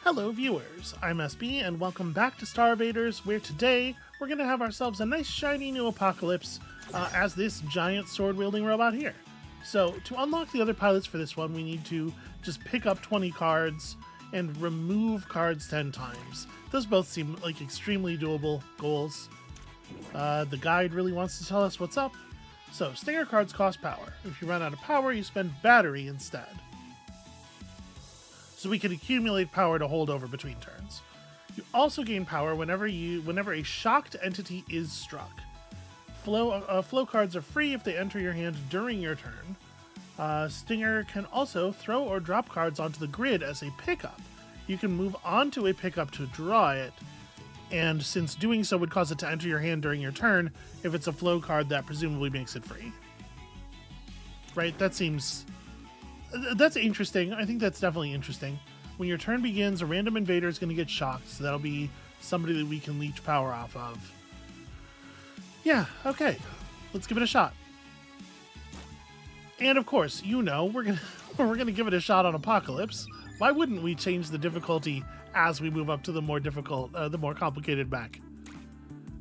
Hello viewers, I'm SB and welcome back to StarVaders, where today we're going to have ourselves a nice shiny new apocalypse as this giant sword-wielding robot here. So to unlock the other pilots for this one, we need to just pick up 20 cards and remove cards 10 times. Those both seem like extremely doable goals. The guide really wants to tell us what's up. So stinger cards cost power. If you run out of power, you spend battery instead. So we can accumulate power to hold over between turns. You also gain power whenever a shocked entity is struck. Flow cards are free if they enter your hand during your turn. Stinger can also throw or drop cards onto the grid as a pickup. You can move onto a pickup to draw it, and since doing so would cause it to enter your hand during your turn, if it's a flow card, that presumably makes it free. Right? That's interesting. I think that's definitely interesting. When your turn begins, a random invader is going to get shocked, so that'll be somebody that we can leech power off of. Yeah, okay. Let's give it a shot. And of course, we're gonna give it a shot on Apocalypse. Why wouldn't we change the difficulty as we move up to the more difficult, the more complicated mech?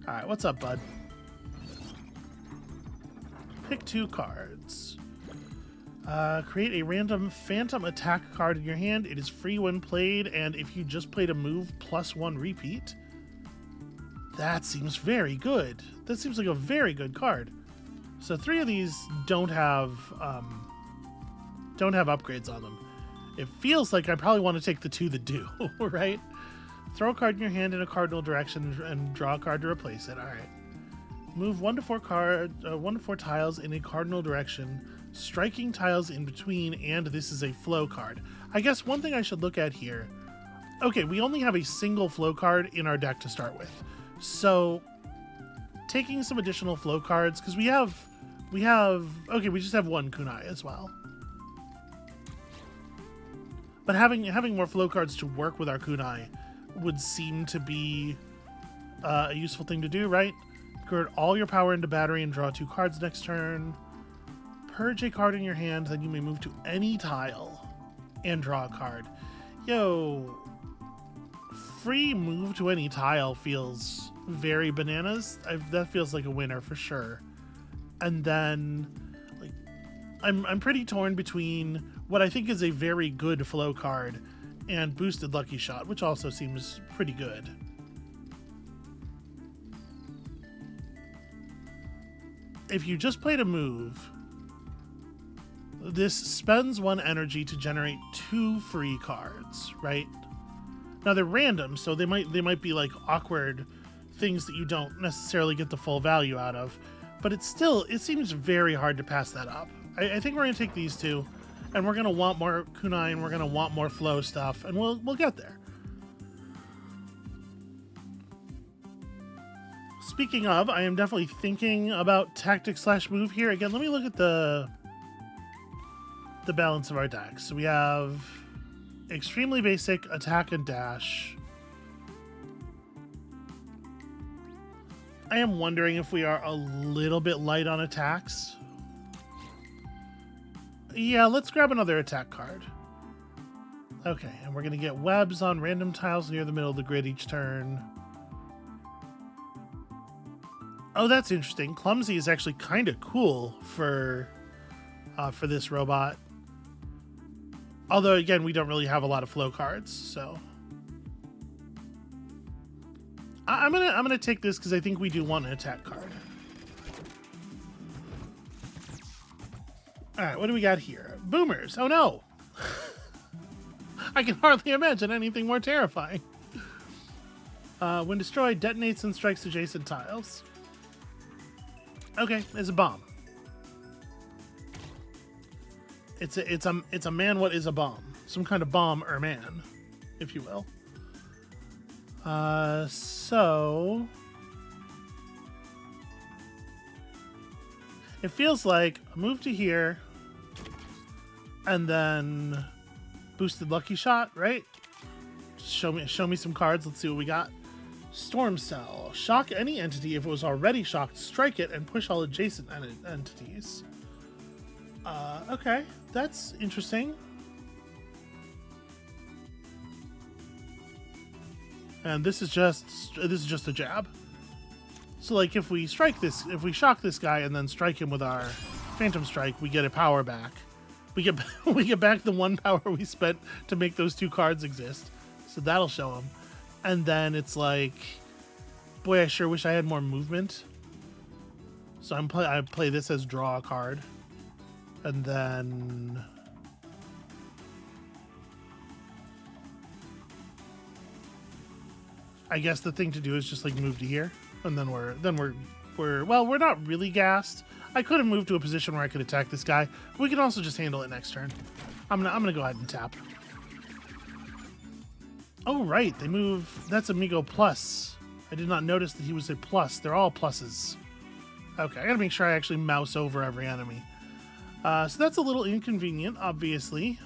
All right, what's up, bud? Pick 2 cards. Create a random phantom attack card in your hand. It is free when played, and if you just played a move, +1 repeat. That seems very good. That seems like a very good card. So 3 of these don't have upgrades on them. It feels like I probably want to take the 2 that do, right? Throw a card in your hand in a cardinal direction and draw a card to replace it. All right. Move 1 to 4 tiles in a cardinal direction, striking tiles in between, and this is a flow card. I guess one thing I should look at here. Okay, we only have a single flow card in our deck to start with. So taking some additional flow cards, because we just have 1 kunai as well. But having more flow cards to work with our kunai would seem to be a useful thing to do, right? Convert all your power into battery and draw 2 cards next turn. Purge a card in your hand, then you may move to any tile and draw a card. Yo, free move to any tile feels very bananas. That feels like a winner for sure. And then, like, I'm pretty torn between what I think is a very good flow card and boosted lucky shot, which also seems pretty good. If you just played a move, this spends 1 energy to generate 2 free cards, right? Now they're random, so they might be like awkward things that you don't necessarily get the full value out of, but it seems very hard to pass that up. I think we're gonna take these 2, and we're gonna want more kunai, and we're gonna want more flow stuff, and we'll get there. Speaking of, I am definitely thinking about tactic/move here. Again, let me look at the balance of our deck. So we have extremely basic attack and dash. I am wondering if we are a little bit light on attacks. Yeah, let's grab another attack card. Okay, and we're going to get webs on random tiles near the middle of the grid each turn. Oh, that's interesting. Clumsy is actually kind of cool for this robot. Although, again, we don't really have a lot of flow cards, so I'm gonna take this because I think we do want an attack card. All right, what do we got here? Boomers. Oh no! I can hardly imagine anything more terrifying. When destroyed, detonates and strikes adjacent tiles. Okay, it's a bomb. It's a man. What is a bomb? Some kind of bomb or man, if you will. So it feels like a move to here, and then boosted lucky shot, right? Show me some cards. Let's see what we got. Storm Cell. Shock any entity if it was already shocked. Strike it and push all adjacent entities. Okay, that's interesting. And this is just a jab. So like if we shock this guy and then strike him with our Phantom Strike, we get a power back. We get back the 1 power we spent to make those 2 cards exist. So that'll show him. And then it's like, boy, I sure wish I had more movement. So I play this as draw a card. And then I guess the thing to do is just like move to here, and then we're not really gassed. I could have moved to a position where I could attack this guy. But we can also just handle it next turn. I'm gonna go ahead and tap. Oh right, they move. That's Amigo plus. I did not notice that he was a plus. They're all pluses. Okay, I gotta make sure I actually mouse over every enemy. So that's a little inconvenient, obviously.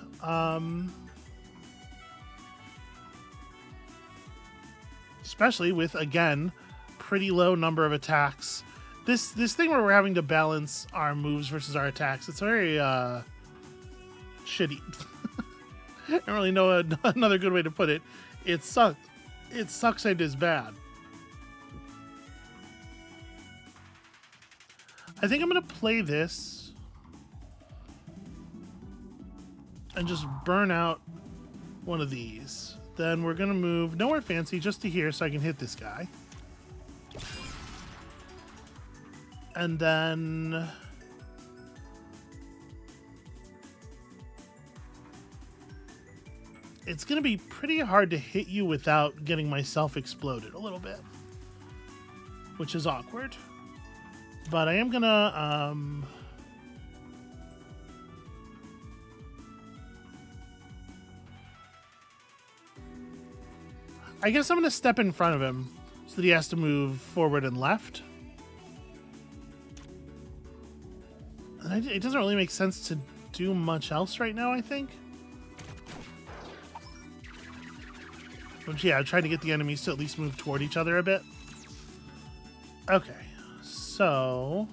Especially with, again, pretty low number of attacks. This thing where we're having to balance our moves versus our attacks, it's very shitty. I don't really know another good way to put it. It sucks. It sucks and is bad. I think I'm going to play this and just burn out one of these. Then we're going to move nowhere fancy, just to here so I can hit this guy. And then it's going to be pretty hard to hit you without getting myself exploded a little bit, which is awkward. But I am going to I guess I'm going to step in front of him so that he has to move forward and left. And it doesn't really make sense to do much else right now, I think. But yeah, I tried to get the enemies to at least move toward each other a bit. Okay, so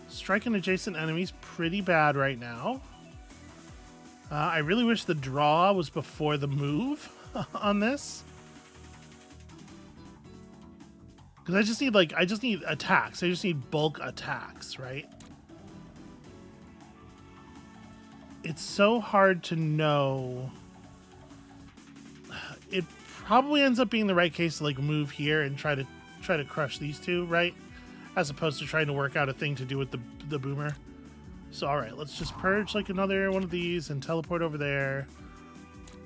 striking adjacent enemies pretty bad right now. I really wish the draw was before the move on this. Because I just need attacks. I just need bulk attacks, right? It's so hard to know. It probably ends up being the right case to like move here and try to crush these two, right? As opposed to trying to work out a thing to do with the boomer. So, all right, let's just purge like another one of these and teleport over there.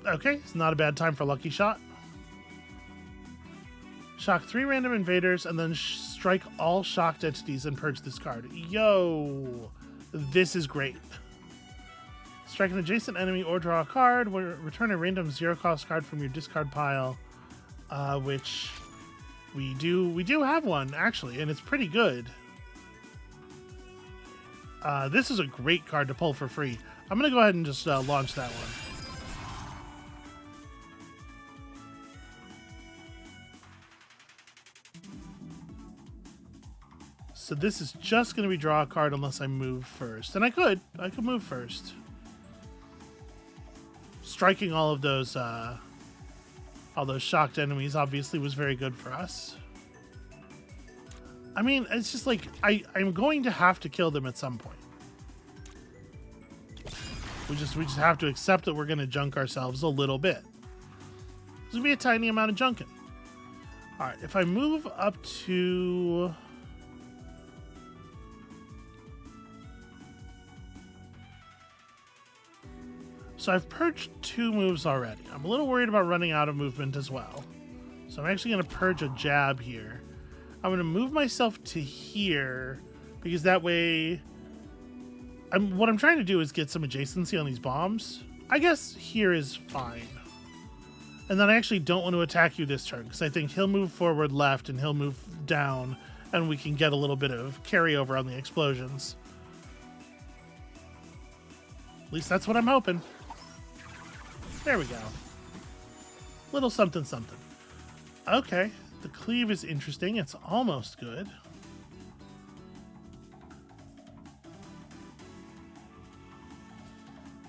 Okay, it's not a bad time for Lucky Shot. Shock 3 random invaders and then strike all shocked entities and purge this card. Yo, this is great. Strike an adjacent enemy or draw a card. Return a random 0-cost card from your discard pile, which we do have one actually, and it's pretty good. This is a great card to pull for free. I'm going to go ahead and just launch that one. So this is just going to be draw a card unless I move first. And I could move first. Striking all those shocked enemies obviously was very good for us. I mean, it's just like, I'm going to have to kill them at some point. We just have to accept that we're going to junk ourselves a little bit. There's going to be a tiny amount of junking. All right, if I move up to... So I've purged 2 moves already. I'm a little worried about running out of movement as well. So I'm actually going to purge a jab here. I'm going to move myself to here because that way... what I'm trying to do is get some adjacency on these bombs. I guess here is fine. And then I actually don't want to attack you this turn because I think he'll move forward left and he'll move down and we can get a little bit of carryover on the explosions. At least that's what I'm hoping. There we go. Little something something. Okay, the cleave is interesting. It's almost good.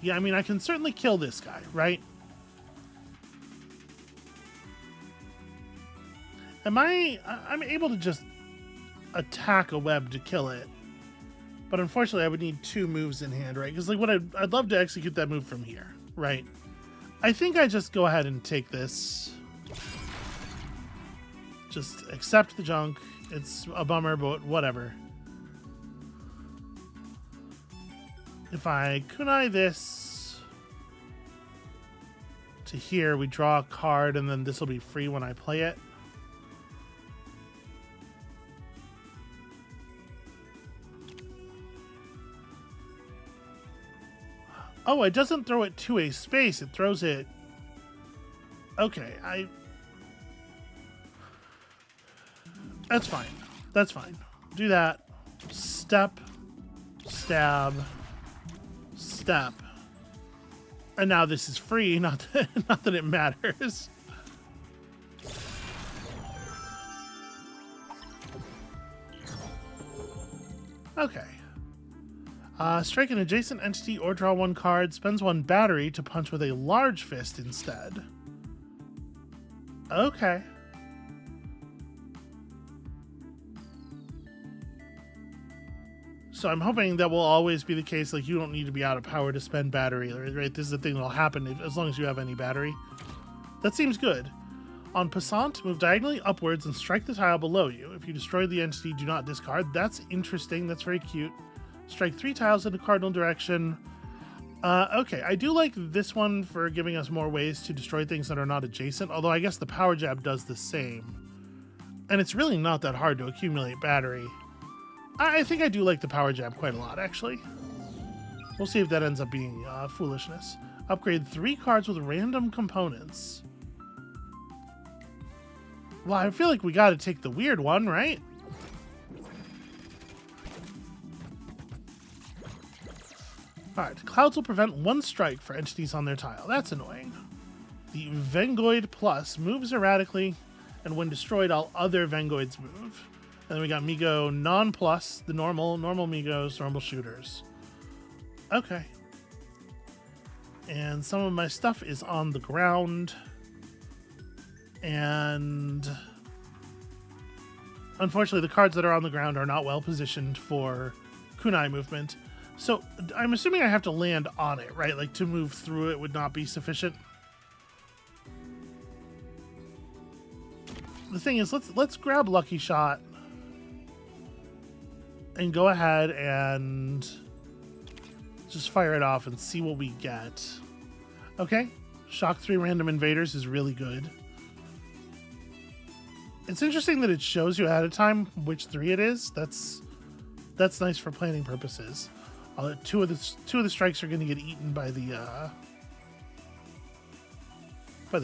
Yeah, I mean, I can certainly kill this guy, right? I'm able to just attack a web to kill it. But unfortunately, I would need 2 moves in hand, right? Because like I'd love to execute that move from here, right? I think I just go ahead and take this. Just accept the junk. It's a bummer, but whatever. If I kunai this to here, we draw a card, and then this will be free when I play it. Oh, it doesn't throw it to a space. It throws it... Okay, That's fine. That's fine. Do that. Step. Stab. Step. And now this is free. Not that it matters. Okay. Strike an adjacent entity or draw 1 card. Spends 1 battery to punch with a large fist instead. Okay. So I'm hoping that will always be the case. Like, you don't need to be out of power to spend battery, right? This is the thing that'll happen as long as you have any battery. That seems good. On Passant, move diagonally upwards and strike the tile below you. If you destroy the entity, do not discard. That's interesting. That's very cute. Strike 3 tiles in a cardinal direction. Okay, I do like this one for giving us more ways to destroy things that are not adjacent, although I guess the power jab does the same. And it's really not that hard to accumulate battery. I think I do like the power jab quite a lot, actually. We'll see if that ends up being foolishness. Upgrade 3 cards with random components. Well, I feel like we gotta take the weird one, right? Alright, clouds will prevent 1 strike for entities on their tile. That's annoying. The Vengoid Plus moves erratically, and when destroyed, all other Vengoids move. And then we got Migo Non-Plus, the normal Migos, normal shooters. Okay. And some of my stuff is on the ground. And unfortunately, the cards that are on the ground are not well positioned for kunai movement. So I'm assuming I have to land on it, right? Like, to move through it would not be sufficient. The thing is, let's grab Lucky Shot and go ahead and just fire it off and see what we get. Okay, shock 3 random invaders is really good. It's interesting that it shows you ahead of time which 3 it is. That's nice for planning purposes. Two of the strikes are going to get eaten by the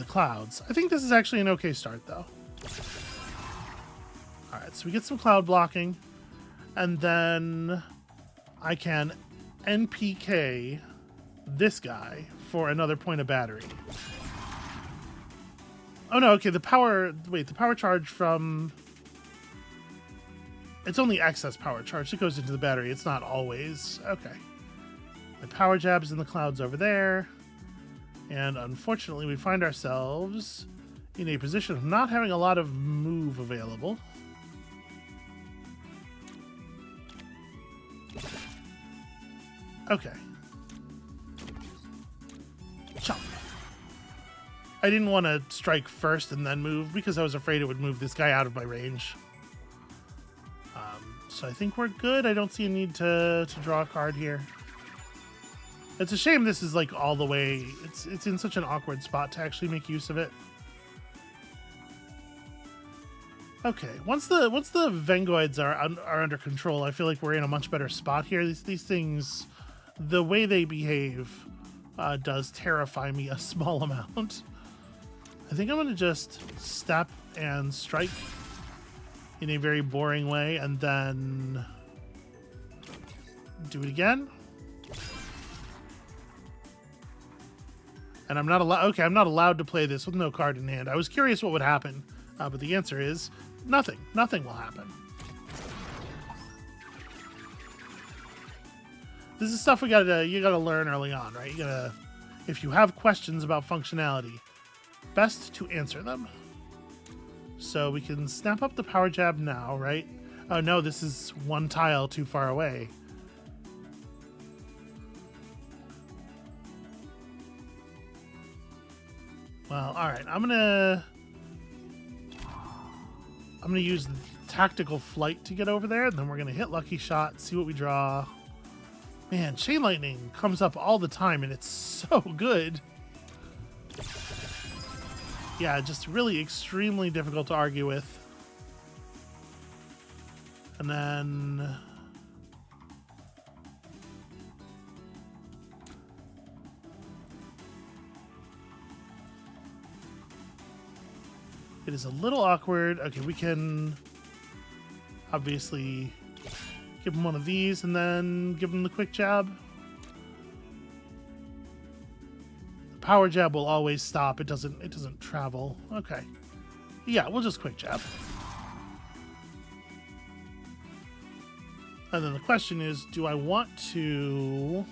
clouds. I think this is actually an okay start, though. All right, so we get some cloud blocking, and then I can NPK this guy for another point of battery. Oh no, okay, the power charge from... It's only excess power charge that goes into the battery. It's not always. Okay. The power jab's in the clouds over there. And unfortunately, we find ourselves in a position of not having a lot of move available. Okay. Chomp. I didn't want to strike first and then move because I was afraid it would move this guy out of my range. So I think we're good. I don't see a need to draw a card here. It's a shame this is like all the way. It's in such an awkward spot to actually make use of it. Okay, once the Vengoids are under control, I feel like we're in a much better spot here. These things, the way they behave, does terrify me a small amount. I think I'm gonna just step and strike in a very boring way, and then do it again. And I'm not allowed. Okay, I'm not allowed to play this with no card in hand. I was curious what would happen, but the answer is nothing. Nothing will happen. This is stuff you gotta learn early on, right? If you have questions about functionality, best to answer them. So we can snap up the power jab now, right? Oh no, this is one tile too far away. Well, all right. I'm gonna use the tactical flight to get over there, and then we're gonna hit lucky shot, see what we draw. Man, chain lightning comes up all the time, and it's so good. Yeah, just really extremely difficult to argue with. And then it is a little awkward. Okay, we can obviously give him one of these and then give him the quick jab. The power jab will always stop. It doesn't travel. Okay. Yeah, we'll just quick jab. And then the question is, do I want to...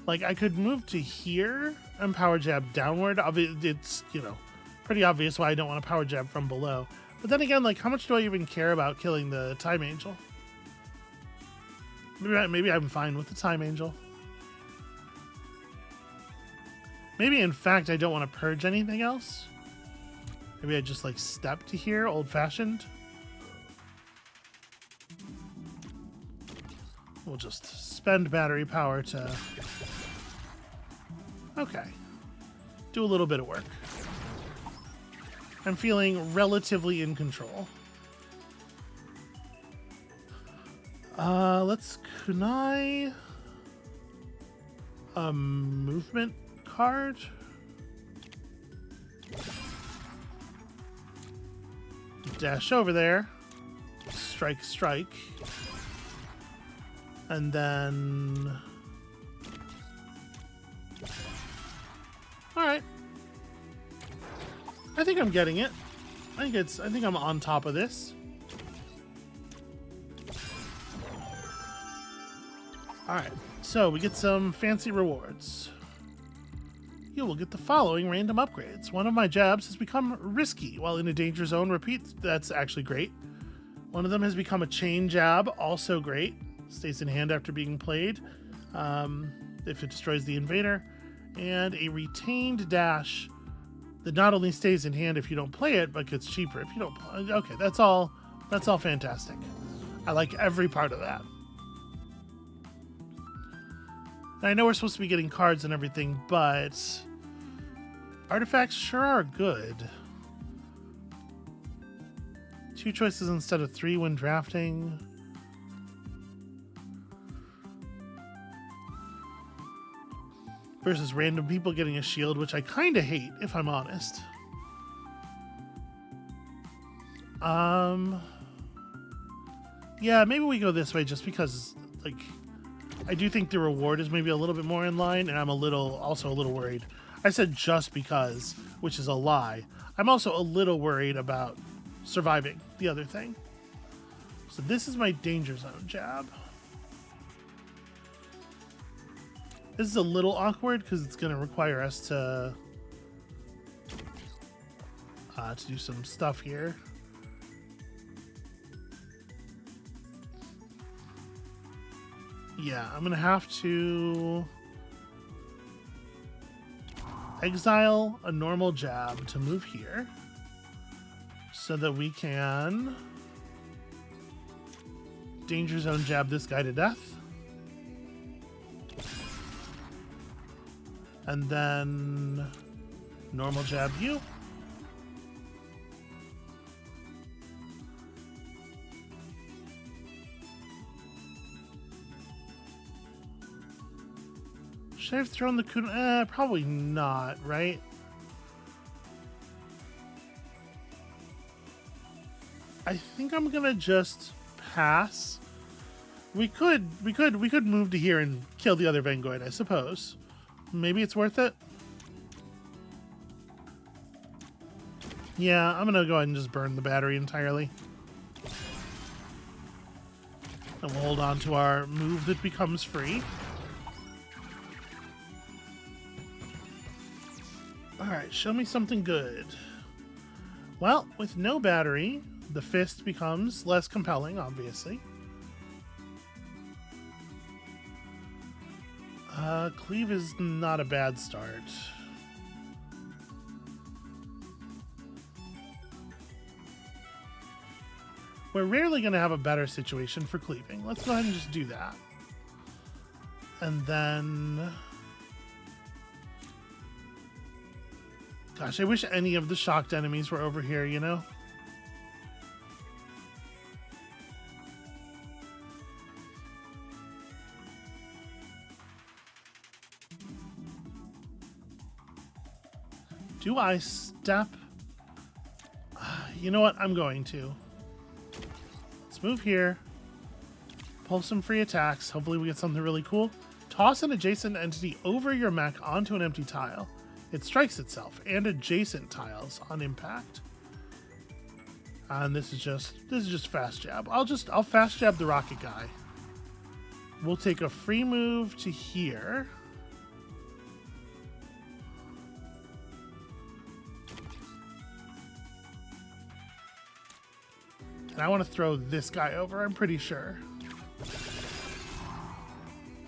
Like, I could move to here and power jab downward. It's, you know, pretty obvious why I don't want to power jab from below. But then again, like, how much do I even care about killing the Time Angel? Maybe I'm fine with the Time Angel. Maybe, in fact, I don't want to purge anything else. Maybe I just, like, step to here, old-fashioned. We'll just spend battery power to... Okay. Do a little bit of work. I'm feeling relatively in control. Let's kunai a movement card. Dash over there. Strike, strike. And then... Alright. I think I'm getting it. I think I'm on top of this. Alright, so we get some fancy rewards. You will get the following random upgrades. One of my jabs has become risky while in a danger zone. Repeat, that's actually great. One of them has become a chain jab, also great. Stays in hand after being played if it destroys the invader. And a retained dash that not only stays in hand if you don't play it, but gets cheaper if you don't play. Okay, that's all fantastic. I like every part of that. Now, I know we're supposed to be getting cards and everything, but artifacts sure are good. 2 choices instead of 3 when drafting. Versus random people getting a shield, which I kind of hate, if I'm honest. Yeah, maybe we go this way just because, like, I do think the reward is maybe a little bit more in line, and I'm also a little worried. I said just because, which is a lie. I'm also a little worried about surviving the other thing. So this is my danger zone jab. This is a little awkward because it's going to require us to do some stuff here. Yeah, I'm going to have to exile a normal jab to move here so that we can danger zone jab this guy to death. And then normal jab you. Should I have thrown the kunai? Probably not, right? I think I'm gonna just pass. We could move to here and kill the other Vanguard, I suppose. Maybe it's worth it. Yeah, I'm gonna go ahead and just burn the battery entirely. And we'll hold on to our move that becomes free. Alright, show me something good. Well, with no battery, the fist becomes less compelling, obviously. Cleave is not a bad start. We're rarely going to have a better situation for cleaving. Let's go ahead and just do that. And then... Gosh, I wish any of the shocked enemies were over here, you know? Do I step? You know what? I'm going to. Let's move here. Pull some free attacks. Hopefully we get something really cool. Toss an adjacent entity over your mech onto an empty tile. It strikes itself and adjacent tiles on impact. And this is just fast jab. I'll fast jab the rocket guy. We'll take a free move to here. And I want to throw this guy over, I'm pretty sure.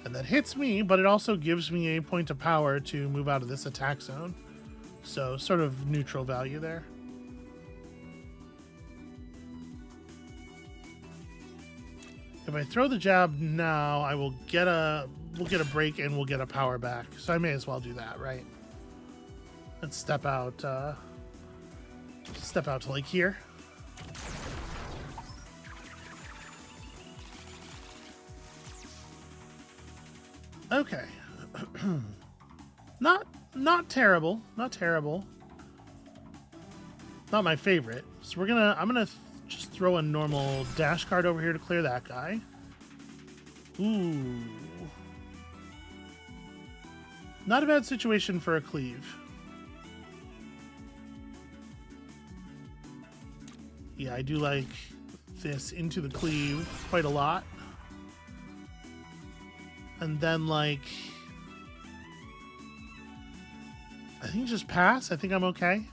And that hits me, but it also gives me a point of power to move out of this attack zone. So sort of neutral value there. If I throw the jab now, I will get we'll get a break and we'll get a power back. So I may as well do that, right? Let's step out to like here. Okay. Not terrible. Not terrible. Not my favorite. So I'm gonna just throw a normal dash card over here to clear that guy. Ooh. Not a bad situation for a cleave. Yeah, I do like this into the cleave quite a lot. And then, like, I think just pass. I think I'm okay.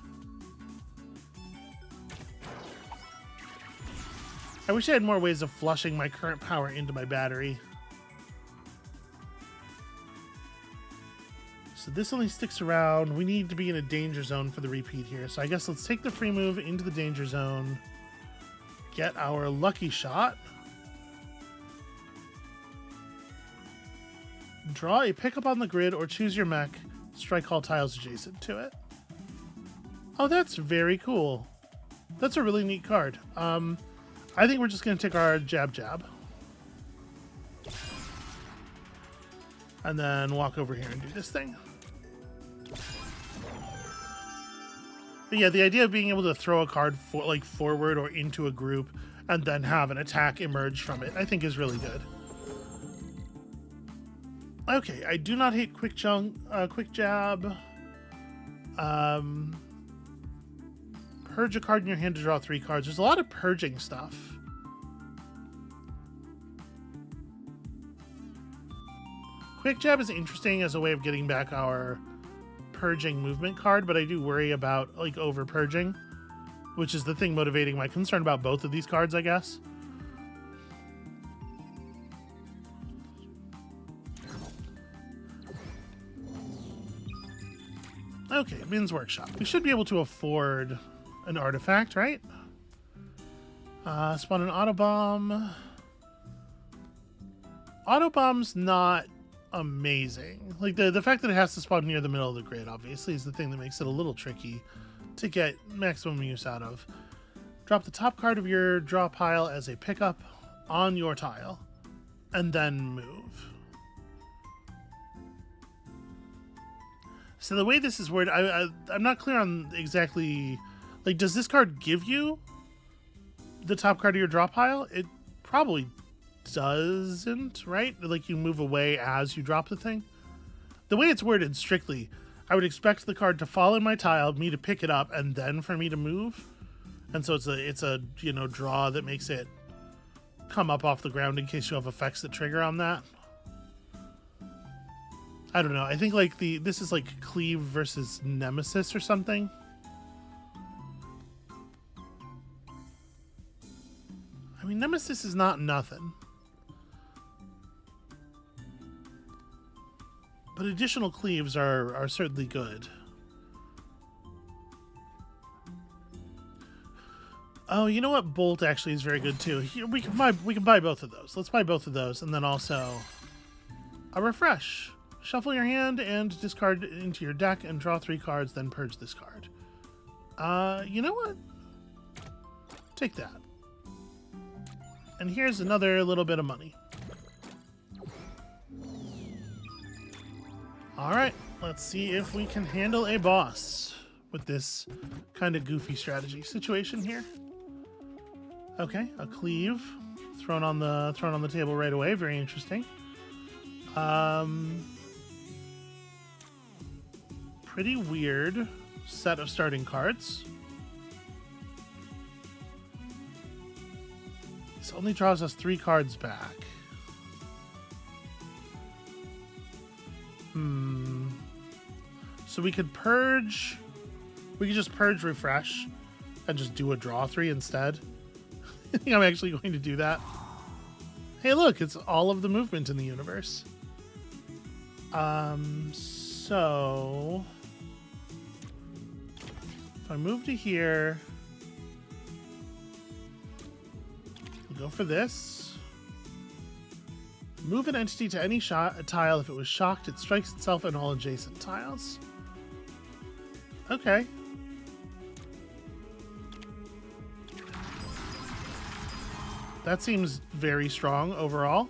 I wish I had more ways of flushing my current power into my battery. So this only sticks around. We need to be in a danger zone for the repeat here. So I guess let's take the free move into the danger zone. Get our lucky shot. Draw a pickup on the grid or choose your mech. Strike all tiles adjacent to it. Oh, that's very cool. That's a really neat card. I think we're just going to take our jab. And then walk over here and do this thing. But yeah, the idea of being able to throw a card forward or into a group and then have an attack emerge from it, I think is really good. Okay, I do not hate quick jab. Purge a card in your hand to draw 3 cards. There's a lot of purging stuff. Quick jab is interesting as a way of getting back our purging movement card, but I do worry about like over purging, which is the thing motivating my concern about both of these cards, I guess. Okay, Min's Workshop. We should be able to afford an artifact, right? Spawn an Autobomb. Autobomb's not amazing. Like, the fact that it has to spawn near the middle of the grid, obviously, is the thing that makes it a little tricky to get maximum use out of. Drop the top card of your draw pile as a pickup on your tile, and then move. So the way this is worded, I'm not clear on exactly, like, does this card give you the top card of your draw pile? It probably doesn't, right? Like, you move away as you drop the thing. The way it's worded strictly, I would expect the card to fall in my tile, me to pick it up, and then for me to move. And so it's a you know, draw that makes it come up off the ground in case you have effects that trigger on that. I don't know. I think like this is like Cleave versus Nemesis or something. I mean, Nemesis is not nothing. But additional cleaves are certainly good. Oh, you know what? Bolt actually is very good too. Here, we can buy both of those. Let's buy both of those, and then also a refresh. Shuffle your hand and discard into your deck and draw 3 cards, then purge this card. You know what? Take that. And here's another little bit of money. Alright, let's see if we can handle a boss with this kind of goofy strategy situation here. Okay, a cleave thrown on the table right away. Very interesting. Pretty weird set of starting cards. This only draws us 3 cards back. So we could purge. We could just purge refresh and just do a draw 3 instead. I think I'm actually going to do that. Hey, look, it's all of the movement in the universe. So if I move to here, we'll go for this. Move an entity to any tile. If it was shocked, it strikes itself and all adjacent tiles. Okay. That seems very strong overall.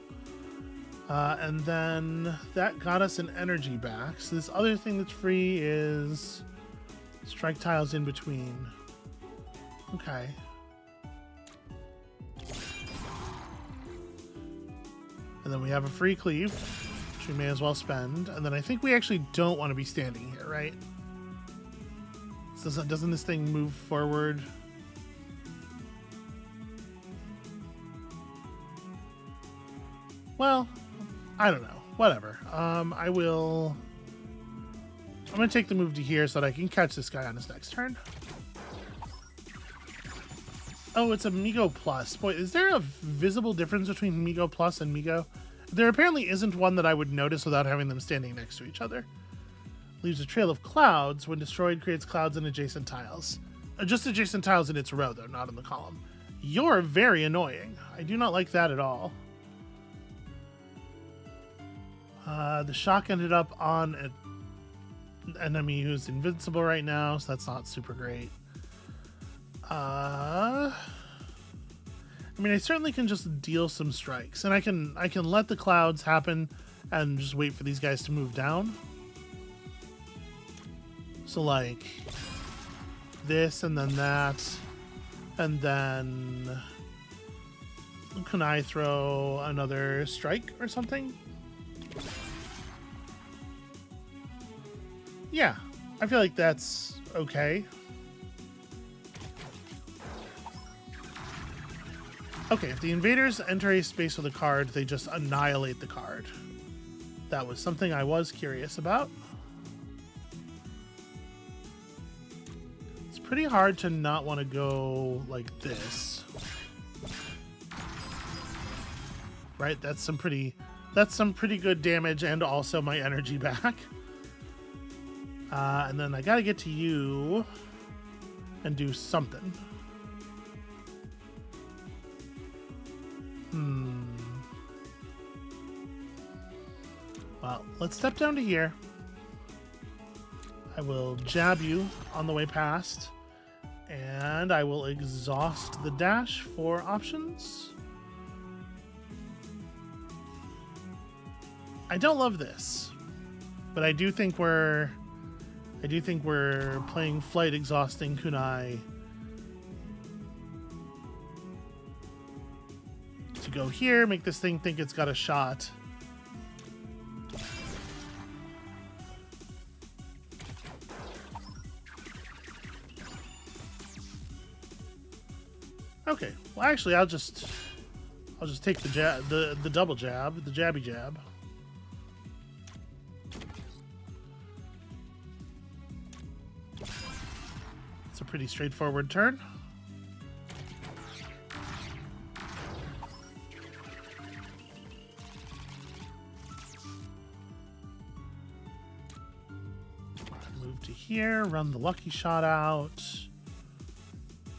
And then that got us an energy back. So this other thing that's free is strike tiles in between. Okay. And then we have a free cleave, which we may as well spend. And then I think we actually don't want to be standing here, right? So doesn't this thing move forward? Well, I don't know. Whatever. I'm going to take the move to here so that I can catch this guy on his next turn. Oh, it's a Migo Plus. Boy, is there a visible difference between Migo Plus and Migo? There apparently isn't one that I would notice without having them standing next to each other. Leaves a trail of clouds. When destroyed, creates clouds in adjacent tiles. Just adjacent tiles in its row, though, not in the column. You're very annoying. I do not like that at all. The shock ended up on an enemy who's invincible right now, so that's not super great. I mean, I certainly can just deal some strikes, and I can let the clouds happen and just wait for these guys to move down. So like this, and then that, and then can I throw another strike or something? Yeah, I feel like that's okay. Okay, if the invaders enter a space with a card, they just annihilate the card. That was something I was curious about. It's pretty hard to not want to go like this. Right, that's some pretty good damage and also my energy back. And then I gotta get to you and do something. Well, let's step down to here. I will jab you on the way past, and I will exhaust the dash for options. I don't love this, but I do think we're playing flight exhausting kunai to go here, make this thing think it's got a shot. Okay, well actually I'll just I'll just take the double jab, the jabby jab. It's a pretty straightforward turn. Move to here, run the lucky shot out.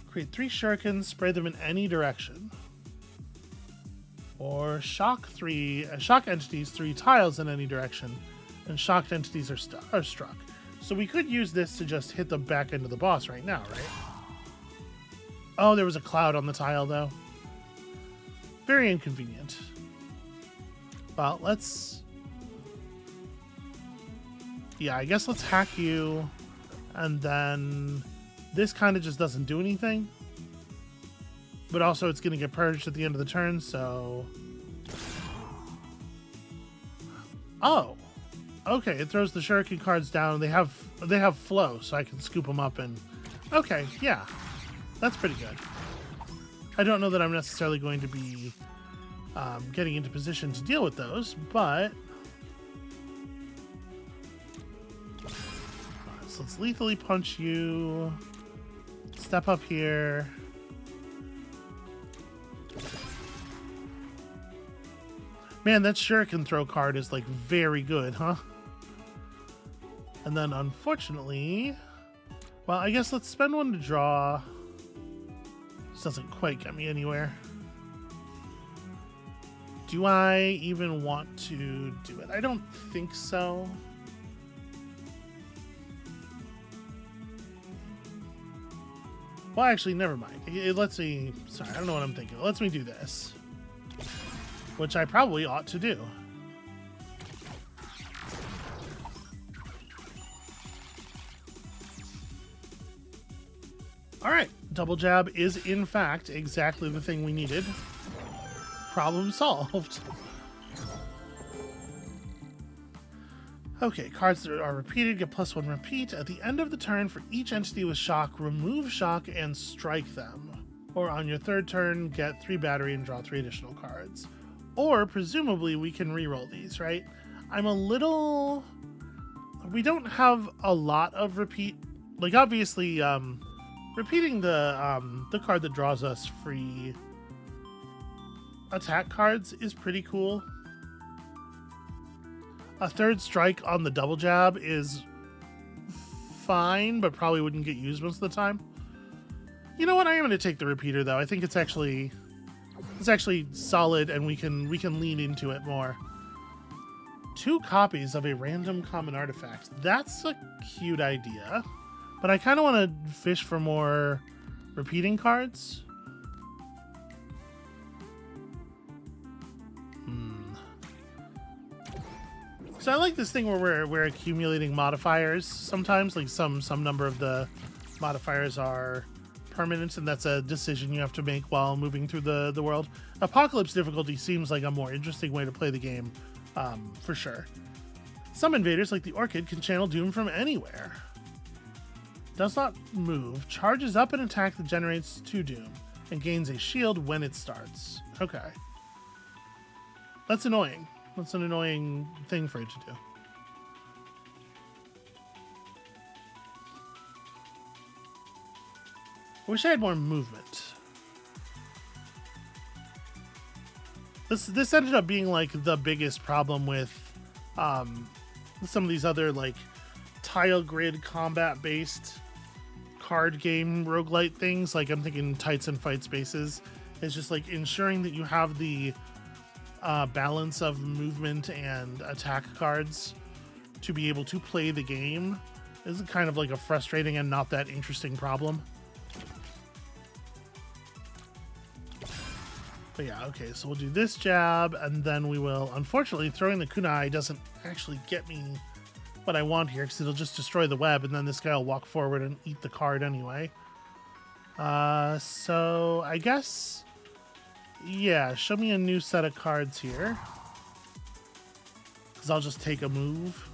Create 3 shurikens, spray them in any direction. Or shock entities 3 tiles in any direction, and shocked entities are struck. So we could use this to just hit the back end of the boss right now, right? Oh, there was a cloud on the tile, though. Very inconvenient. Well, let's... Yeah, I guess let's hack you, and then this kind of just doesn't do anything. But also it's going to get purged at the end of the turn, so... Oh! Okay, it throws the shuriken cards down. They have flow, so I can scoop them up and... Okay, yeah. That's pretty good. I don't know that I'm necessarily going to be getting into position to deal with those, but... So let's lethally punch you. Step up here. Man, that shuriken throw card is like very good, huh? And then unfortunately, well, I guess let's spend one to draw. This doesn't quite get me anywhere. Do I even want to do it? I don't think so. Well, actually, never mind. It lets me... Sorry, I don't know what I'm thinking. It lets me do this. Which I probably ought to do. Alright, double jab is in fact exactly the thing we needed. Problem solved. Okay, cards that are repeated get +1 repeat. At the end of the turn, for each entity with shock, remove shock and strike them. Or on your third turn, get 3 battery and draw 3 additional cards. Or, presumably, we can reroll these, right? I'm a little... We don't have a lot of repeat... Like, obviously, repeating the card that draws us free attack cards is pretty cool. A third strike on the double jab is fine, but probably wouldn't get used most of the time. You know what? I am going to take the repeater, though. I think it's actually solid, and we can lean into it more. 2 copies of a random common artifact. That's a cute idea, but I kind of want to fish for more repeating cards. So I like this thing where we're accumulating modifiers sometimes, like some number of the modifiers are permanent, and that's a decision you have to make while moving through the world. Apocalypse difficulty seems like a more interesting way to play the game, for sure. Some invaders, like the Orchid, can channel Doom from anywhere. Does not move, charges up an attack that generates 2 Doom, and gains a shield when it starts. Okay. That's annoying. That's an annoying thing for it to do. I wish I had more movement. This ended up being like the biggest problem with some of these other like tile grid combat based card game roguelite things. Like I'm thinking Tights and Fight Spaces. It's just like ensuring that you have the balance of movement and attack cards to be able to play the game is kind of like a frustrating and not that interesting problem. But yeah, okay, so we'll do this jab, and then we will... Unfortunately, throwing the kunai doesn't actually get me what I want here, because it'll just destroy the web, and then this guy will walk forward and eat the card anyway. So I guess... Yeah, show me a new set of cards here. Because I'll just take a move.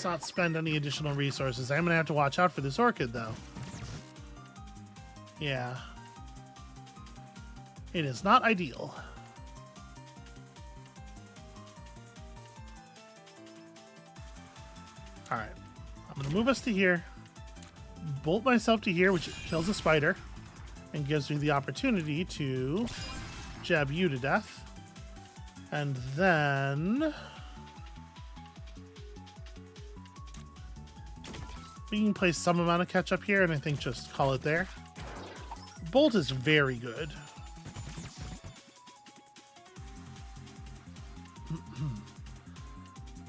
Let's not spend any additional resources. I'm gonna have to watch out for this orchid, though. Yeah. It is not ideal. Alright. I'm gonna move us to here. Bolt myself to here, which kills a spider. And gives me the opportunity to jab you to death. And then... we can place some amount of ketchup here, and I think just call it there. Bolt is very good.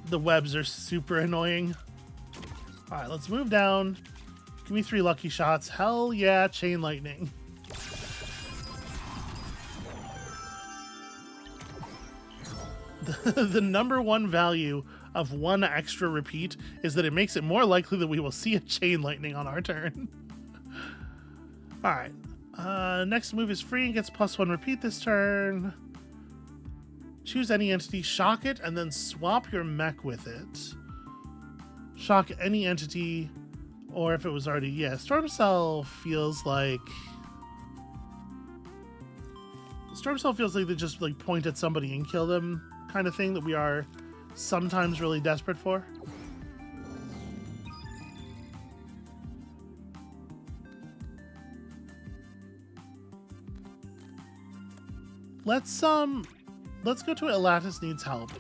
The webs are super annoying. Alright, let's move down. Give me 3 lucky shots. Hell yeah, chain lightning. The number one value of 1 extra repeat is that it makes it more likely that we will see a chain lightning on our turn. Alright. Next move is free and gets +1 repeat this turn. Choose any entity, shock it, and then swap your mech with it. Shock any entity, or if it was already... yeah, Storm Cell feels like... Storm Cell feels like they just like point at somebody and kill them kind of thing that we are sometimes really desperate for. Let's go to Atlantis Needs Help.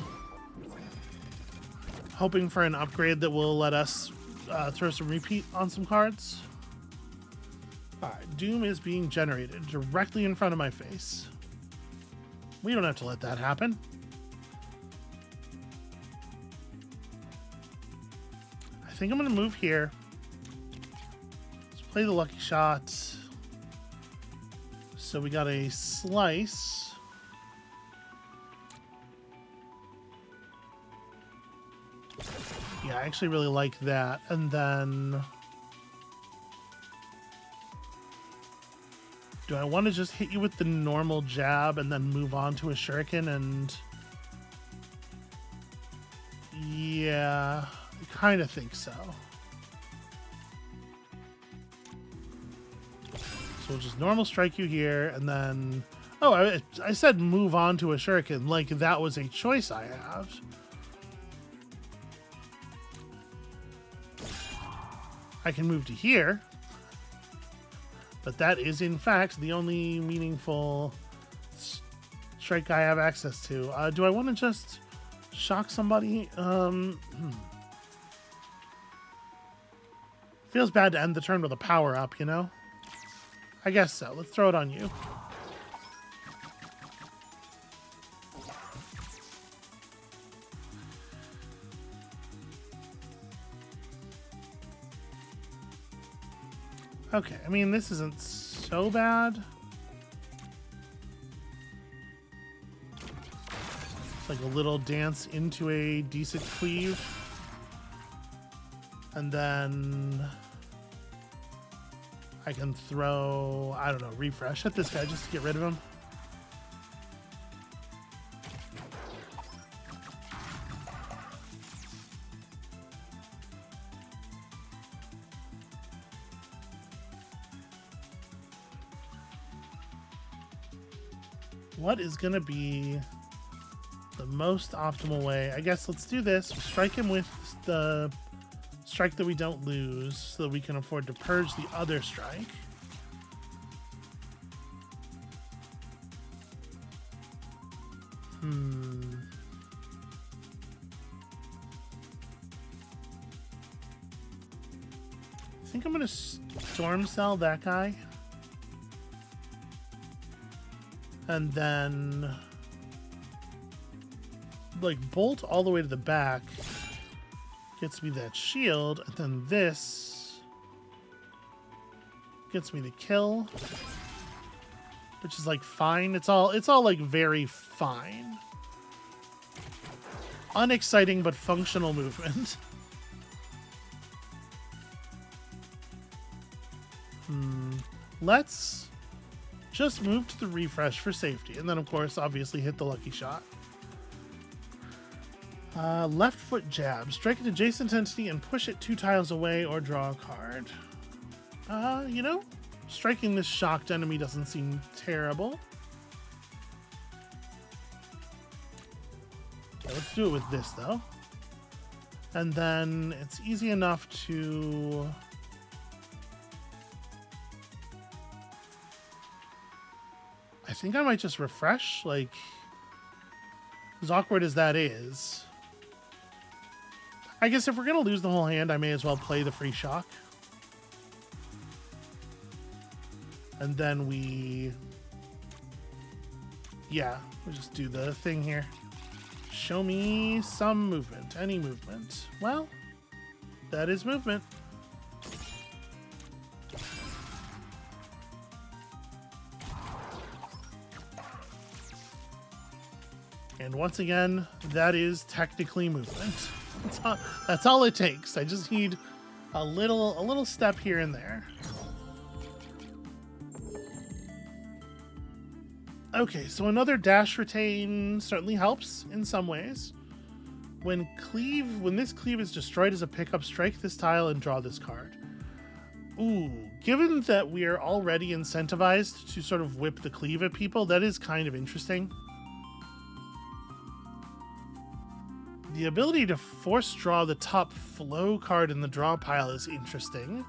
Hoping for an upgrade that will let us throw some repeat on some cards. Alright, Doom is being generated directly in front of my face. We don't have to let that happen. I think I'm going to move here. Let's play the lucky shot. So we got a slice. Yeah, I actually really like that. And then... do I want to just hit you with the normal jab and then move on to a shuriken and... yeah, I kind of think so. So we'll just normal strike you here and then... oh, I said move on to a shuriken, like that was a choice I have. I can move to here, but that is in fact the only meaningful strike I have access to. Do I want to just shock somebody? Feels bad to end the turn with a power up, you know? I guess so. Let's throw it on you. Okay, I mean, this isn't so bad. It's like a little dance into a decent cleave. And then I can throw, I don't know, refresh at this guy just to get rid of him. What is going to be the most optimal way? I guess let's do this. We'll strike him with the strike that we don't lose so that we can afford to purge the other strike. I think I'm going to storm cell that guy. And then, like, bolt all the way to the back gets me that shield, and then this gets me the kill, which is like fine. It's all like very fine, unexciting but functional movement. Let's just move to the refresh for safety. And then, of course, obviously hit the lucky shot. Left foot jab. Strike an adjacent entity and push it 2 tiles away or draw a card. You know, striking this shocked enemy doesn't seem terrible. Okay, let's do it with this, though. And then it's easy enough to... I think I might just refresh, like, as awkward as that is. I guess if we're going to lose the whole hand, I may as well play the free shock. And then we... Yeah, we'll just do the thing here. Show me some movement. Any movement. Well, that is movement. And once again, that is technically movement. That's all it takes. I just need a little step here and there. Okay, so another dash retain certainly helps in some ways. When this cleave is destroyed as a pickup, strike this tile and draw this card. Ooh, given that we are already incentivized to sort of whip the cleave at people, that is kind of interesting. The ability to force draw the top flow card in the draw pile is interesting.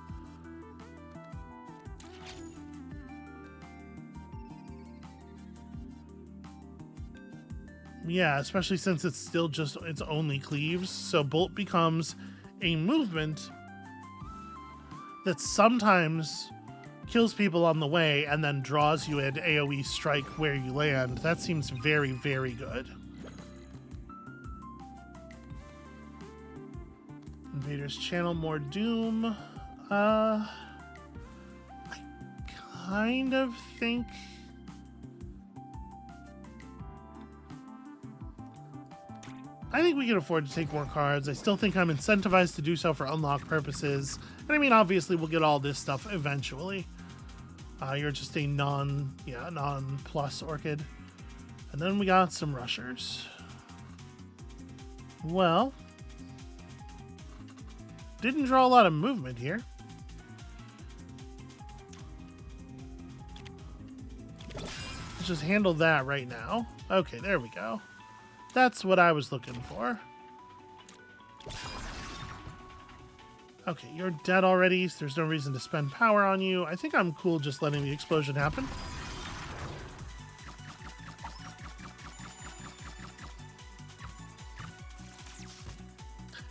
Yeah, especially since it's still just its only cleaves. So Bolt becomes a movement that sometimes kills people on the way and then draws you an AoE strike where you land. That seems very, very good. Invaders channel more doom. I kind of think... I think we can afford to take more cards. I still think I'm incentivized to do so for unlock purposes. And I mean, obviously, we'll get all this stuff eventually. You're just a non-plus orchid. And then we got some rushers. Well, didn't draw a lot of movement here. Let's just handle that right now. Okay, there we go. That's what I was looking for. Okay, you're dead already, so there's no reason to spend power on you. I think I'm cool just letting the explosion happen.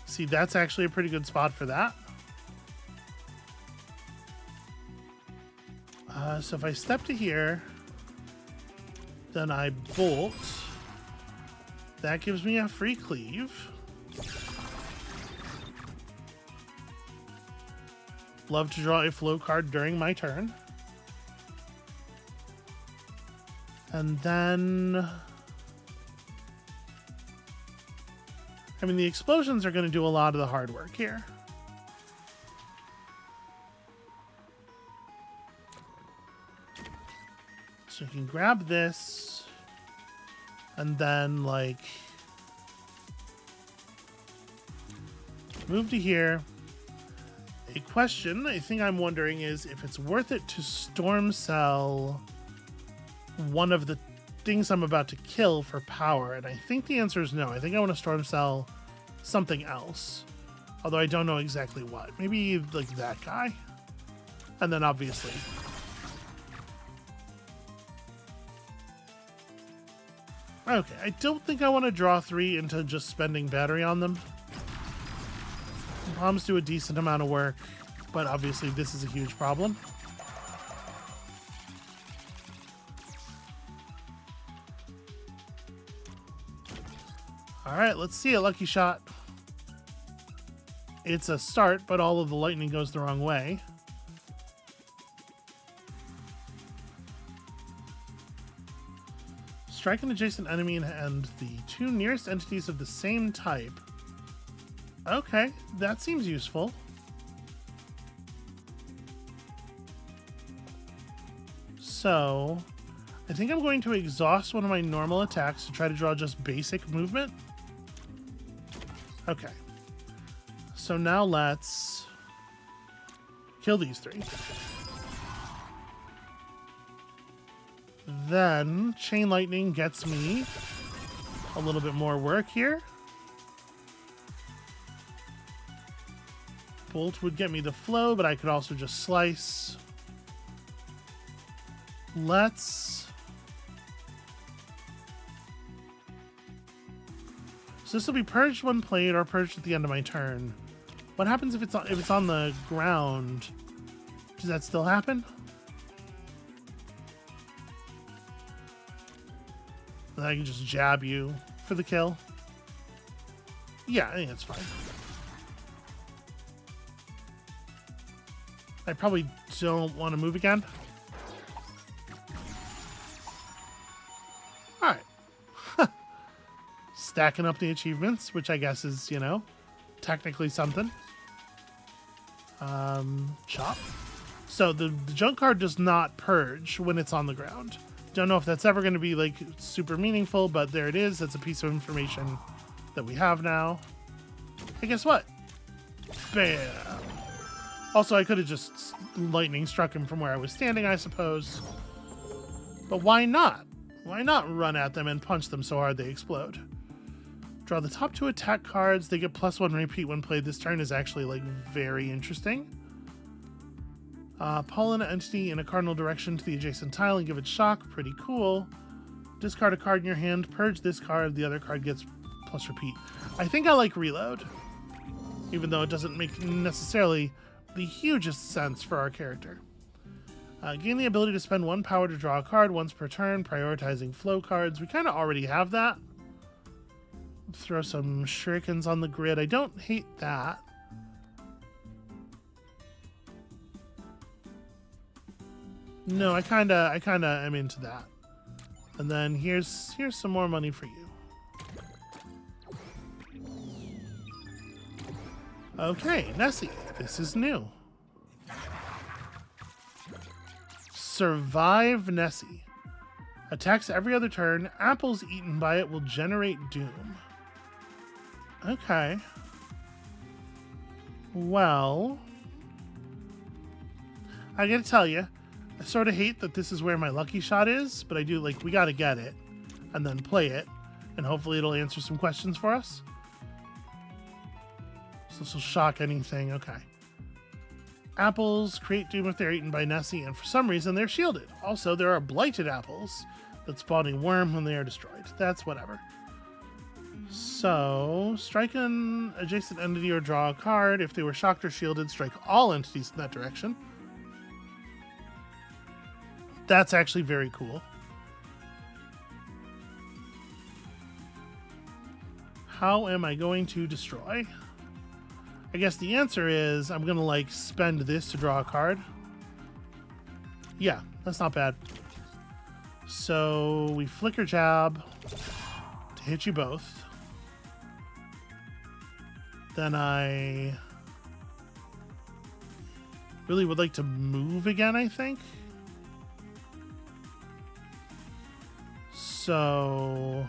See, that's actually a pretty good spot for that. So if I step to here, then I bolt. That gives me a free cleave. Love to draw a flow card during my turn. And then... I mean, the explosions are going to do a lot of the hard work here. So you can grab this. And then, like, move to here. A question I think I'm wondering is if it's worth it to storm cell one of the things I'm about to kill for power. And I think the answer is no. I think I want to storm cell something else. Although I don't know exactly what. Maybe, like, that guy. And then, obviously... Okay, I don't think I want to draw 3 into just spending battery on them. Bombs do a decent amount of work, but obviously this is a huge problem. Alright, let's see a lucky shot. It's a start, but all of the lightning goes the wrong way. Strike an adjacent enemy and the 2 nearest entities of the same type. Okay, that seems useful. So, I think I'm going to exhaust one of my normal attacks to try to draw just basic movement. Okay. So now let's kill these 3. Then Chain Lightning gets me a little bit more work here. Bolt would get me the flow, but I could also just slice. Let's... So this will be purged when played or purged at the end of my turn. What happens if it's on the ground? Does that still happen? Then I can just jab you for the kill. Yeah, I think that's fine. I probably don't want to move again. Alright. Stacking up the achievements, which I guess is, you know, technically something. Chop. So the junk card does not purge when it's on the ground. Don't know if that's ever going to be like super meaningful, but there it is. That's a piece of information that we have now. Hey, guess what? Bam. Also, I could have just lightning struck him from where I was standing, I suppose. But why not? Why not run at them and punch them so hard they explode? Draw the top 2 attack cards. They get +1 repeat when played. This turn is actually like very interesting. Pull an entity in a cardinal direction to the adjacent tile and give it shock. Pretty cool. Discard a card in your hand. Purge this card. The other card gets + repeat. I think I like reload, even though it doesn't make necessarily the hugest sense for our character. Gain the ability to spend 1 power to draw a card once per turn, prioritizing flow cards. We kind of already have that. Throw some shurikens on the grid. I don't hate that. No, I kinda am into that. And then here's some more money for you. Okay, Nessie, this is new. Survive Nessie. Attacks every other turn. Apples eaten by it will generate doom. Okay. Well, I gotta tell you, I sort of hate that this is where my lucky shot is, but I do, like, we gotta get it and then play it, and hopefully it'll answer some questions for us. So this will shock anything. Okay. Apples create doom if they're eaten by Nessie, and for some reason they're shielded. Also, there are blighted apples that spawn a worm when they are destroyed. That's whatever. So, strike an adjacent entity or draw a card. If they were shocked or shielded, strike all entities in that direction. That's actually very cool. How am I going to destroy? I guess the answer is I'm going to, like, spend this to draw a card. Yeah, that's not bad. So we flicker jab to hit you both. Then I really would like to move again, I think. So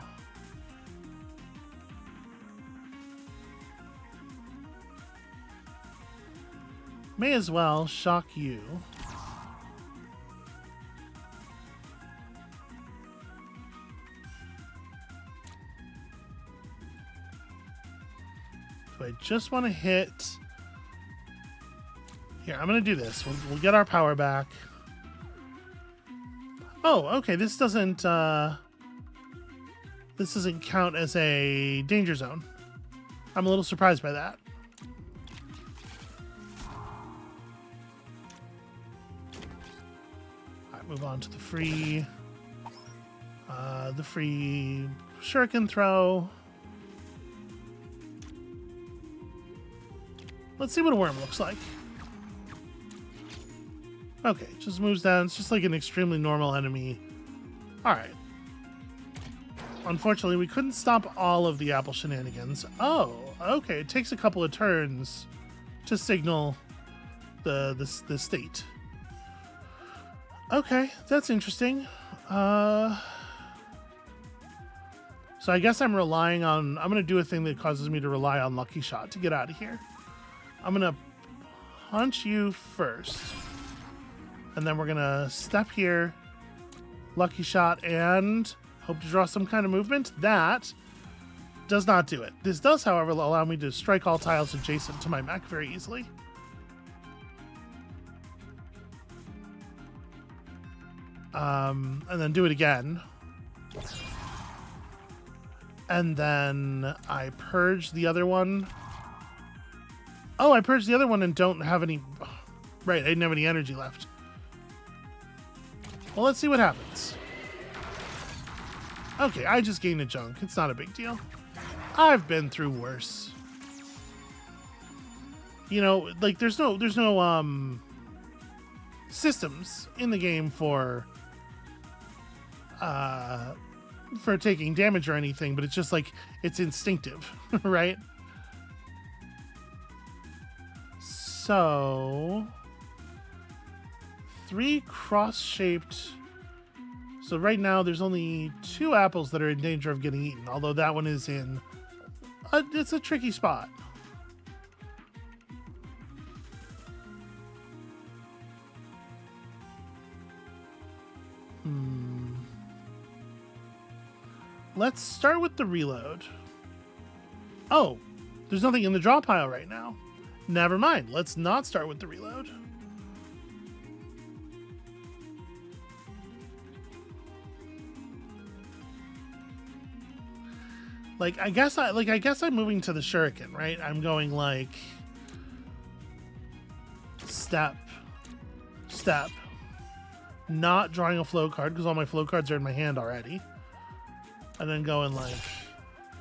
may as well shock you. I just want to hit. Here, I'm going to do this. We'll get our power back. Oh, okay. This doesn't count as a danger zone. I'm a little surprised by that. All right, move on to the free shuriken throw. Let's see what a worm looks like. Okay, just moves down. It's just like an extremely normal enemy. Alright. Unfortunately, we couldn't stop all of the apple shenanigans. Oh, okay. It takes a couple of turns to signal the state. Okay, that's interesting. So I guess I'm relying on... I'm going to do a thing that causes me to rely on Lucky Shot to get out of here. I'm going to punch you first. And then we're going to step here, Lucky Shot, and hope to draw some kind of movement. That does not do it. This does, however, allow me to strike all tiles adjacent to my mech very easily. And then do it again. And then I purge the other one. Oh, I purged the other one and don't have any... Right, I didn't have any energy left. Well, let's see what happens. Okay, I just gained a junk. It's not a big deal. I've been through worse. You know, like there's no systems in the game for taking damage or anything, but it's just like it's instinctive, right? So 3 cross-shaped. So right now there's only 2 apples that are in danger of getting eaten, although that one is in it's a tricky spot. Let's start with the reload. Oh, there's nothing in the draw pile right now. Never mind. Let's not start with the reload. Like I guess I'm moving to the shuriken, right? I'm going like step, step, not drawing a flow card because all my flow cards are in my hand already. And then going like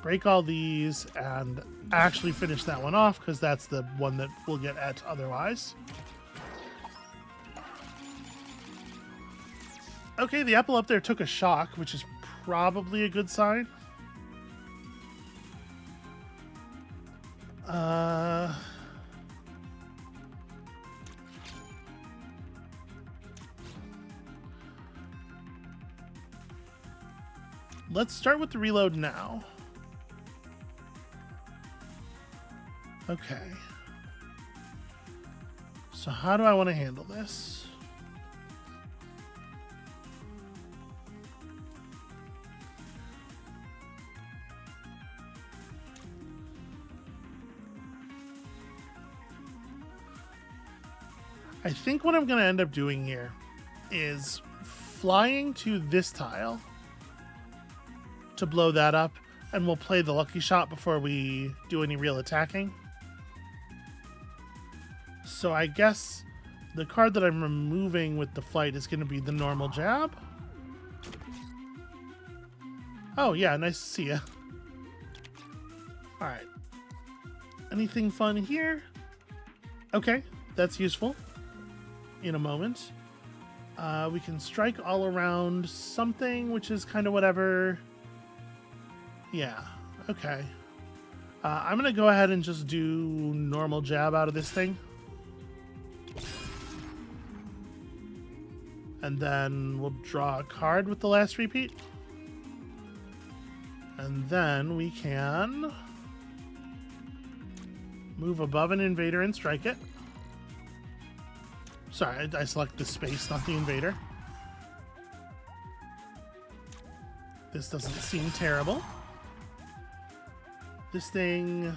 break all these and actually finish that one off because that's the one that we'll get at otherwise. Okay, the apple up there took a shock, which is probably a good sign. Let's start with the reload now. Okay. So how do I want to handle this? I think what I'm going to end up doing here is flying to this tile to blow that up, and we'll play the Lucky Shot before we do any real attacking. So I guess the card that I'm removing with the flight is going to be the normal jab. Oh yeah, nice to see ya. Alright. Anything fun here? Okay, that's useful. In a moment. We can strike all around something, which is kind of whatever. Yeah, okay. I'm going to go ahead and just do normal jab out of this thing. And then we'll draw a card with the last repeat. And then we can move above an invader and strike it. Sorry, I select the space, not the invader. This doesn't seem terrible. This thing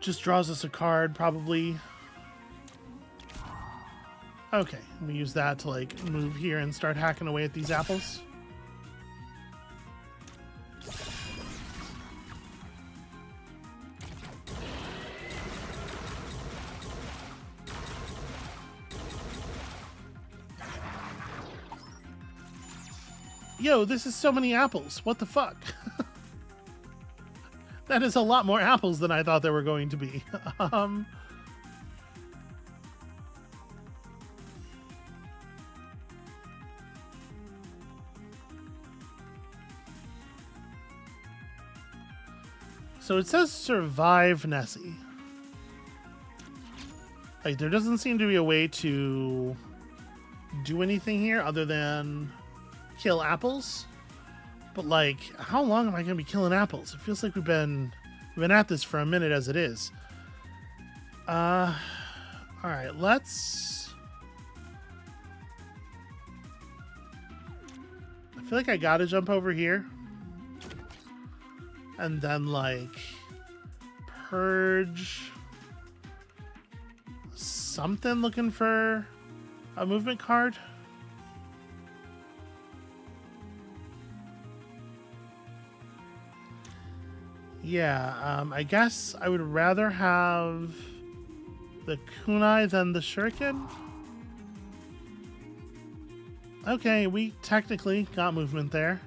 just draws us a card, probably. Okay, we use that to like move here and start hacking away at these apples. Yo, this is so many apples. What the fuck? That is a lot more apples than I thought there were going to be. So it says survive Nessie. Like, there doesn't seem to be a way to do anything here other than kill apples. But like, how long am I gonna be killing apples? It feels like we've been at this for a minute as it is. All right, let's. I feel like I gotta jump over here, and then like purge something. Looking for a movement card. Yeah, I guess I would rather have the kunai than the shuriken. Okay, we technically got movement there.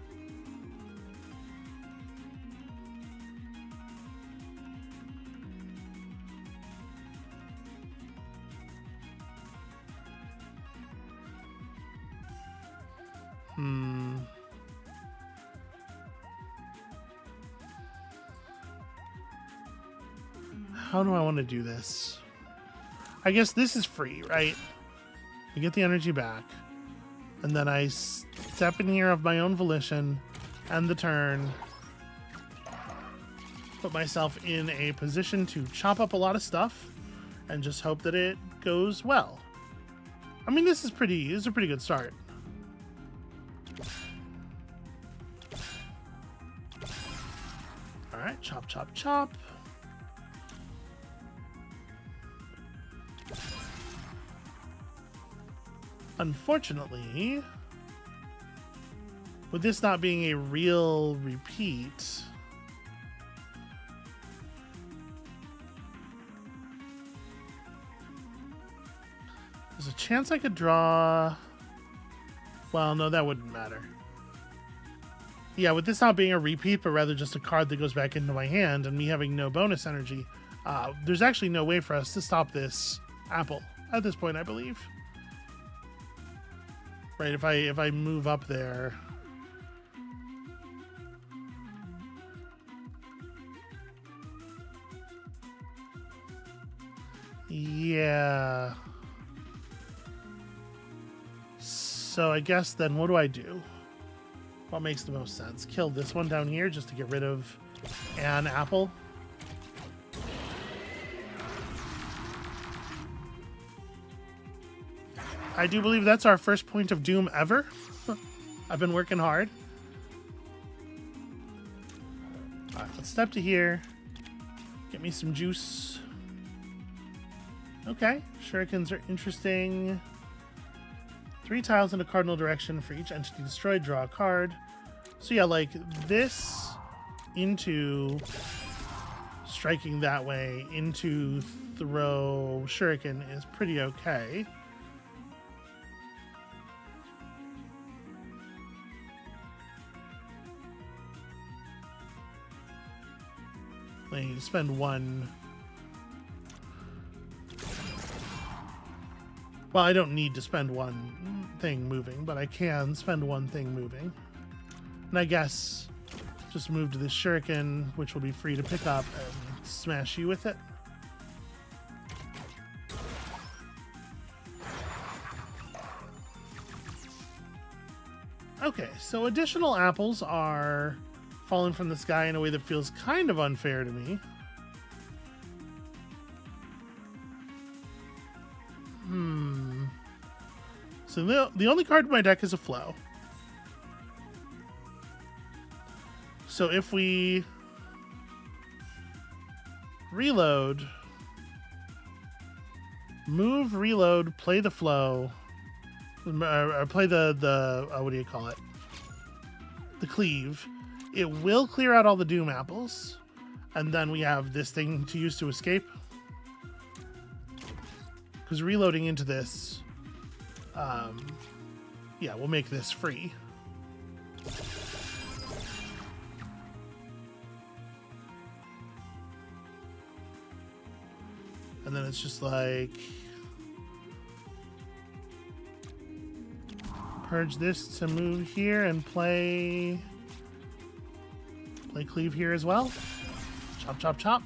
How do I want to do this? I guess this is free, right? I get the energy back. And then I step in here of my own volition, end the turn, put myself in a position to chop up a lot of stuff, and just hope that it goes well. I mean, this is a pretty good start. All right, chop, chop, chop. Unfortunately, with this not being a real repeat, there's a chance I could draw. Well, no, that wouldn't matter. Yeah, with this not being a repeat, but rather just a card that goes back into my hand and me having no bonus energy, there's actually no way for us to stop this apple at this point, I believe. Right, if I move up there. Yeah. So I guess then what do I do? What makes the most sense? Kill this one down here just to get rid of an apple. I do believe that's our first point of doom ever. I've been working hard. All right, let's step to here. Get me some juice. Okay, shurikens are interesting. 3 tiles in a cardinal direction for each entity destroyed. Draw a card. So yeah, like this into striking that way into throw shuriken is pretty okay. I need to spend one. Well, I don't need to spend one thing moving, but I can spend one thing moving. And I guess just move to this shuriken, which will be free to pick up and smash you with it. Okay, so additional apples are falling from the sky in a way that feels kind of unfair to me. So the only card in my deck is a flow. So if we reload, move, reload, play the flow, or play the what do you call it? The cleave. It will clear out all the doom apples, and then we have this thing to use to escape. Because reloading into this, yeah, we'll make this free. And then it's just like purge this to move here and play cleave here as well. Chop, chop, chop.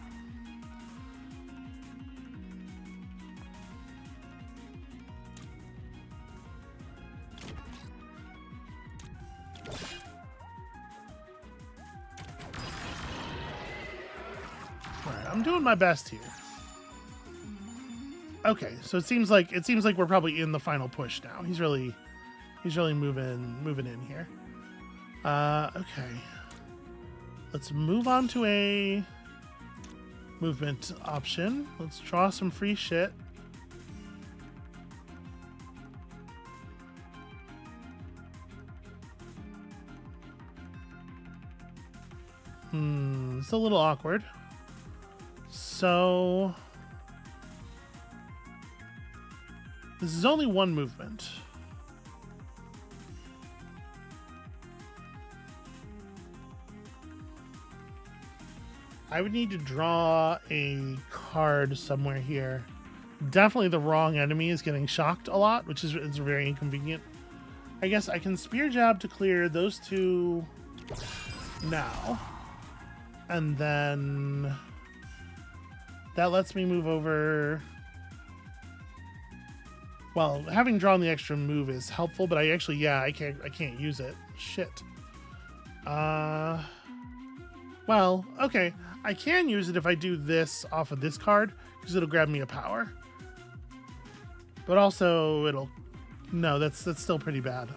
I'm doing my best here. Okay, so it seems like we're probably in the final push now. He's really moving in here. Okay. Let's move on to a movement option. Let's draw some free shit. It's a little awkward. So this is only one movement. I would need to draw a card somewhere here. Definitely the wrong enemy is getting shocked a lot, which is very inconvenient. I guess I can spear jab to clear those two now. And then that lets me move over. Well, having drawn the extra move is helpful, but I actually, yeah, I can't use it. Shit. Well, okay. I can use it if I do this off of this card, because it'll grab me a power. But also, it'll... No, that's still pretty bad.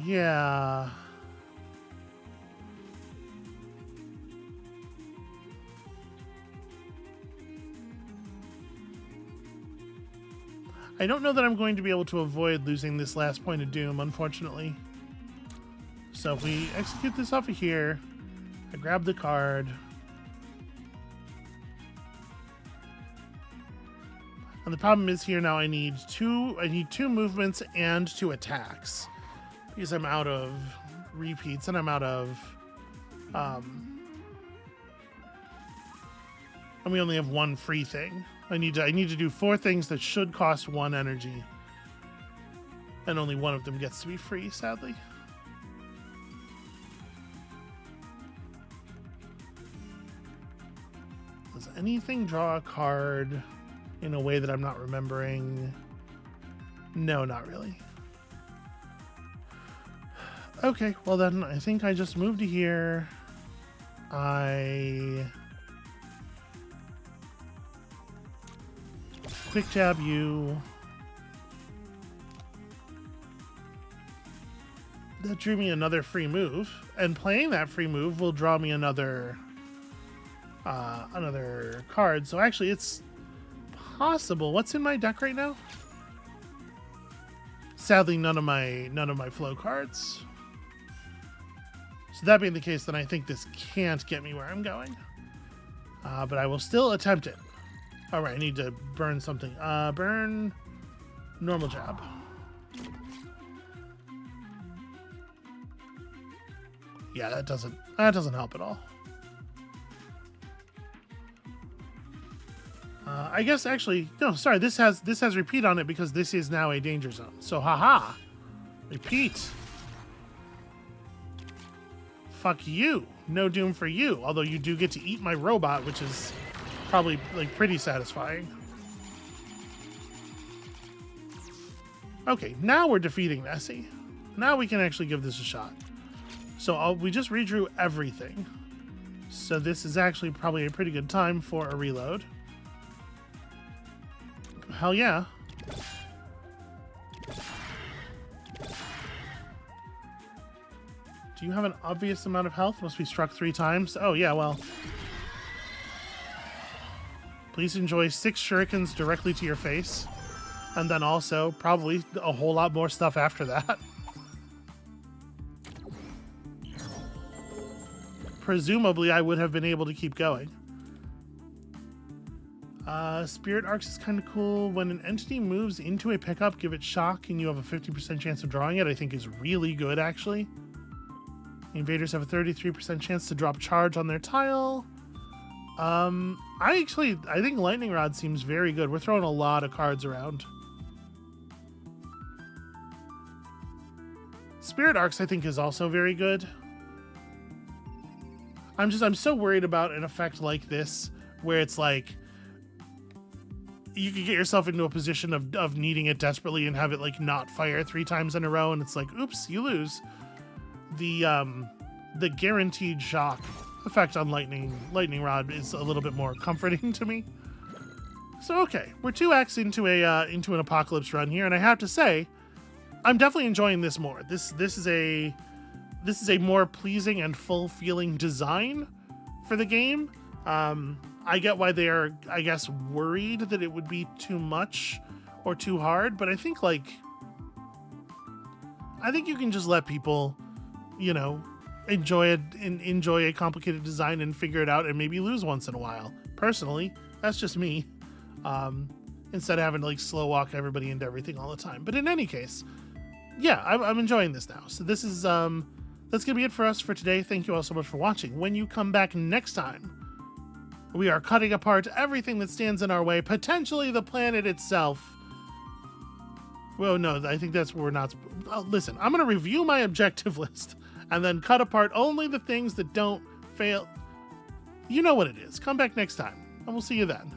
Yeah... I don't know that I'm going to be able to avoid losing this last point of doom, unfortunately. So if we execute this off of here, I grab the card. And the problem is here now I need two movements and 2 attacks. Because I'm out of repeats and I'm out of and we only have 1 free thing. I need to do 4 things that should cost 1 energy. And only one of them gets to be free, sadly. Does anything draw a card in a way that I'm not remembering? No, not really. Okay, well then I think I just moved to here. I quick jab you. That drew me another free move, and playing that free move will draw me another card. So actually, it's possible. What's in my deck right now? Sadly, none of my flow cards. So that being the case, then I think this can't get me where I'm going. But I will still attempt it. All right, I need to burn something. Burn normal jab. Yeah, that doesn't help at all. I guess actually, no, sorry, this has repeat on it because this is now a danger zone. So haha. Repeat. Fuck you. No doom for you. Although you do get to eat my robot, which is probably like pretty satisfying. Okay, now we're defeating Nessie. Now we can actually give this a shot. So we just redrew everything. So this is actually probably a pretty good time for a reload. Hell yeah. Do you have an obvious amount of health? Must be struck 3 times? Oh yeah, well. Please enjoy 6 shurikens directly to your face. And then also, probably a whole lot more stuff after that. Presumably, I would have been able to keep going. Spirit Arcs is kind of cool. When an entity moves into a pickup, give it shock, and you have a 50% chance of drawing it. I think is really good, actually. Invaders have a 33% chance to drop charge on their tile. I think Lightning Rod seems very good. We're throwing a lot of cards around. Spirit Arcs, I think, is also very good. I'm so worried about an effect like this, where it's like, you could get yourself into a position of needing it desperately and have it like not fire 3 times in a row, and it's like, oops, you lose. the guaranteed shock effect on lightning rod is a little bit more comforting to me. So okay, we're 2 acts into an apocalypse run here, and I have to say, I'm definitely enjoying this more. This is a more pleasing and full feeling design for the game. I get why they are, I guess, worried that it would be too much or too hard, but I think you can just let people, you know, enjoy a complicated design and figure it out and maybe lose once in a while. Personally, that's just me. Instead of having to like slow walk everybody into everything all the time. But in any case, yeah, I'm enjoying this now. So this is that's gonna be it for us for today. Thank you all so much for watching. When you come back next time, we are cutting apart everything that stands in our way, potentially the planet itself. Well, no, I think that's where we're not. Listen, I'm gonna review my objective list and then cut apart only the things that don't fail. You know what it is. Come back next time, and we'll see you then.